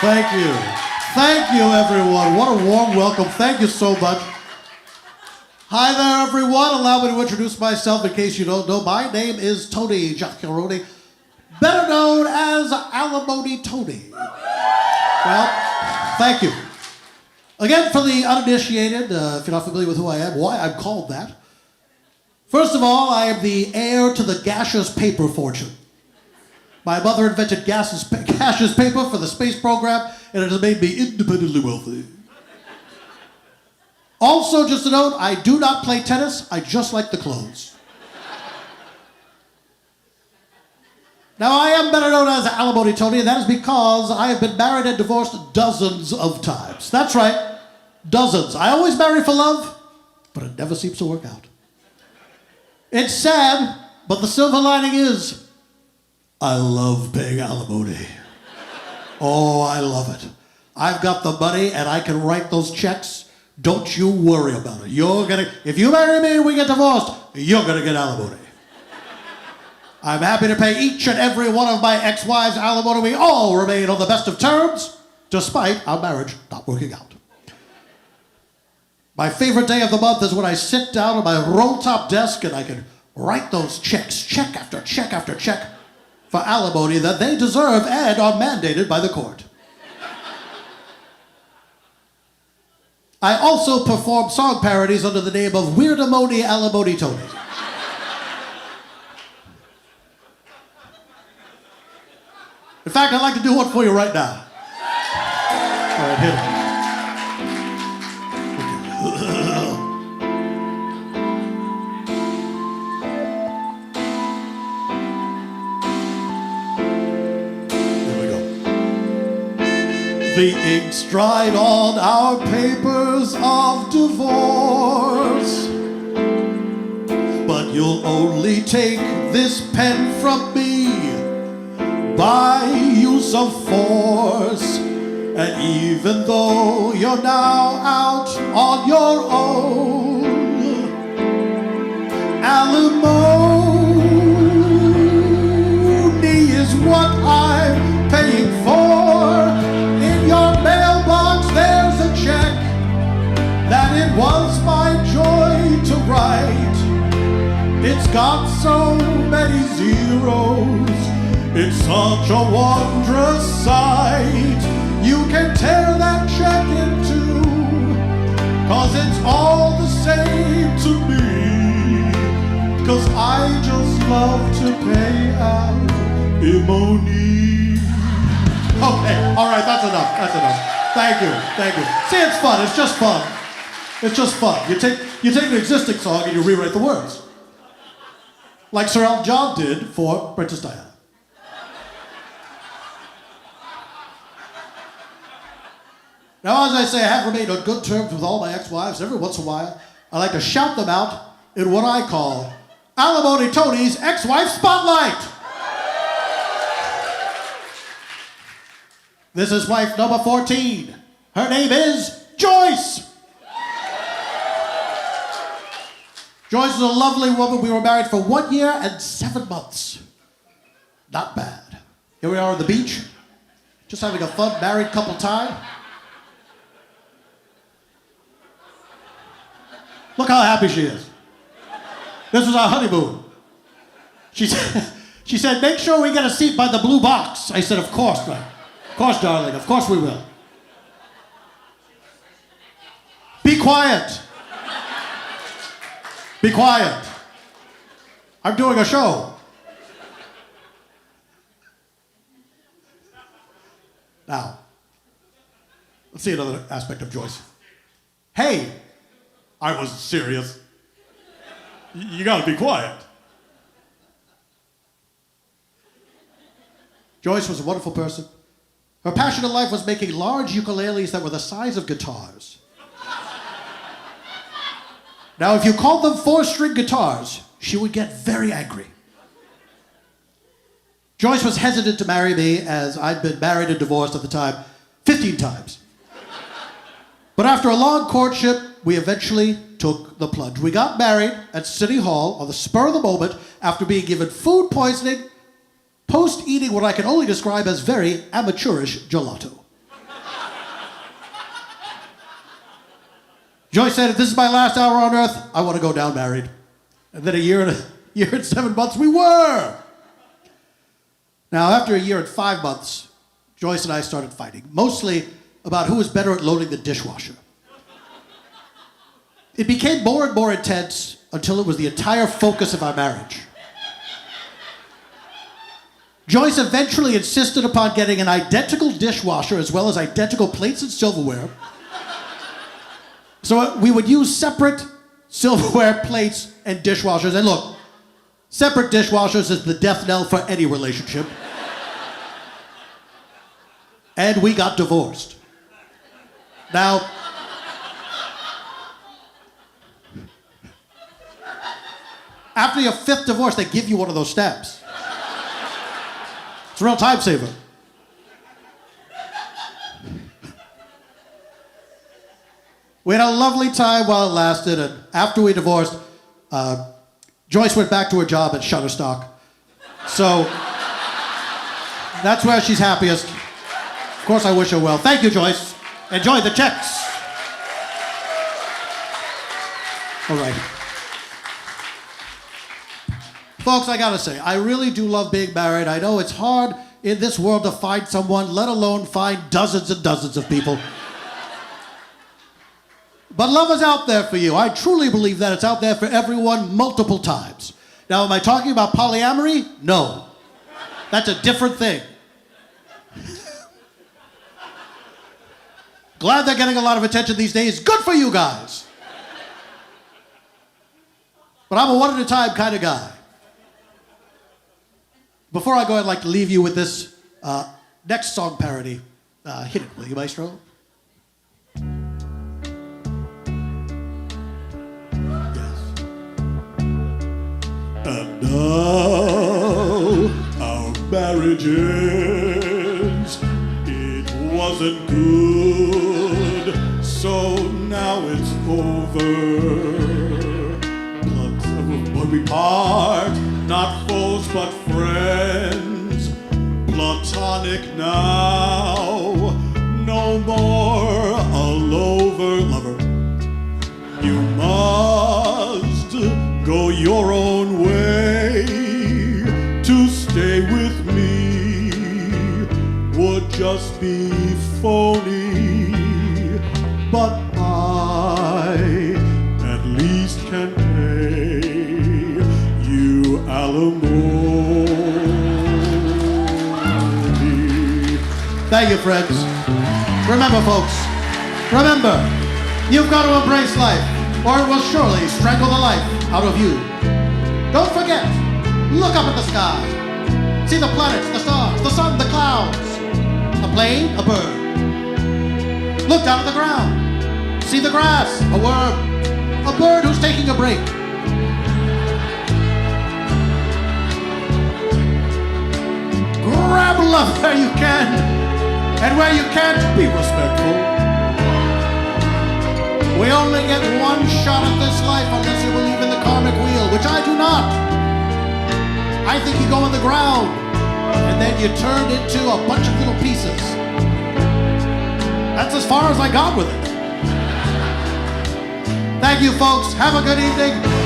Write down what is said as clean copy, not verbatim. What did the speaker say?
Thank you. Thank you, everyone. What a warm welcome. Thank you so much. Hi there, everyone. Allow me to introduce myself in case you don't know. My name is Tony Giaccheroni, better known as Alimony Tony. Well, thank you. Again, for the uninitiated, if you're not familiar with who I am, why I'm called that. First of all, I am the heir to the gaseous paper fortune. My mother invented gaseous paper for the space program, and it has made me independently wealthy. Also, just a note, I do not play tennis, I just like the clothes. Now, I am better known as Alimony Tony, and that is because I have been married and divorced dozens of times. That's right, dozens. I always marry for love, but it never seems to work out. It's sad, but the silver lining is, I love paying alimony. Oh, I love it. I've got the money and I can write those checks. Don't you worry about it. If you marry me and we get divorced, you're gonna get alimony. I'm happy to pay each and every one of my ex-wives alimony. We all remain on the best of terms, despite our marriage not working out. My favorite day of the month is when I sit down at my roll-top desk and I can write those checks, check after check after check, for alimony that they deserve and are mandated by the court. I also perform song parodies under the name of Alimony Tony. In fact, I'd like to do one for you right now. All right, hit it. The ink's dried on our papers of divorce, but you'll only take this pen from me by use of force. And even though you're now out on your own, alimony is what I'm paying for. Your mailbox, there's a check that it was my joy to write. It's got so many zeros, it's such a wondrous sight. You can tear that check in two, 'cause it's all the same to me, 'cause I just love to pay alimony. Okay, all right, that's enough, that's enough. Thank you. See, it's fun, it's just fun. It's just fun. You take an existing song and you rewrite the words. Like Sir Elton John did for Princess Diana. Now, as I say, I have remained on good terms with all my ex-wives. Every once in a while, I like to shout them out in what I call Alimony Tony's Ex-Wife Spotlight. This is wife number 14. Her name is Joyce. Joyce is a lovely woman. We were married for 1 year and 7 months. Not bad. Here we are on the beach, just having a fun married couple time. Look how happy she is. This was our honeymoon. She said, make sure we get a seat by the blue box. I said, of course, man. Of course, darling, of course we will. Be quiet. Be quiet. I'm doing a show. Now, let's see another aspect of Joyce. Hey, I wasn't serious. You gotta be quiet. Joyce was a wonderful person. Her passion in life was making large ukuleles that were the size of guitars. Now, if you called them 4-string guitars, she would get very angry. Joyce was hesitant to marry me, as I'd been married and divorced at the time 15 times. But after a long courtship, we eventually took the plunge. We got married at City Hall on the spur of the moment after being given food poisoning, post-eating what I can only describe as very amateurish gelato. Joyce said, if this is my last hour on earth, I want to go down married. And then a year and 7 months, we were. Now, after a year and 5 months, Joyce and I started fighting, mostly about who was better at loading the dishwasher. It became more and more intense until it was the entire focus of our marriage. Joyce eventually insisted upon getting an identical dishwasher as well as identical plates and silverware. So we would use separate silverware, plates, and dishwashers. And look, separate dishwashers is the death knell for any relationship. And we got divorced. Now, after your 5th divorce, they give you one of those stamps. It's a real time saver. We had a lovely time while it lasted, and after we divorced, Joyce went back to her job at Shutterstock. So that's where she's happiest. Of course, I wish her well. Thank you, Joyce. Enjoy the checks. All right. Folks, I gotta say, I really do love being married. I know it's hard in this world to find someone, let alone find dozens and dozens of people. But love is out there for you. I truly believe that it's out there for everyone multiple times. Now, am I talking about polyamory? No. That's a different thing. Glad they're getting a lot of attention these days. Good for you guys. But I'm a one-at-a-time kind of guy. Before I go, I'd like to leave you with this next song parody. Hit it, will you, Maestro? And now our marriage ends. It wasn't good, so now it's over. But we part, not foes but friends. Platonic now, no more a lover. You must go your own way. To stay with me would just be phony, but I at least can pay you alimony. Thank you, friends. Remember, folks, you've got to embrace life, or it will surely strangle the life out of you. Don't forget, look up at the sky. See the planets, the stars, the sun, the clouds. A plane, a bird. Look down at the ground. See the grass, a worm. A bird who's taking a break. Grab love where you can, and where you can't, be respectful. We only get one shot at this life unless you believe in the karmic wheel, which I do not. I think you go on the ground, and then you turn into a bunch of little pieces. That's as far as I got with it. Thank you, folks. Have a good evening.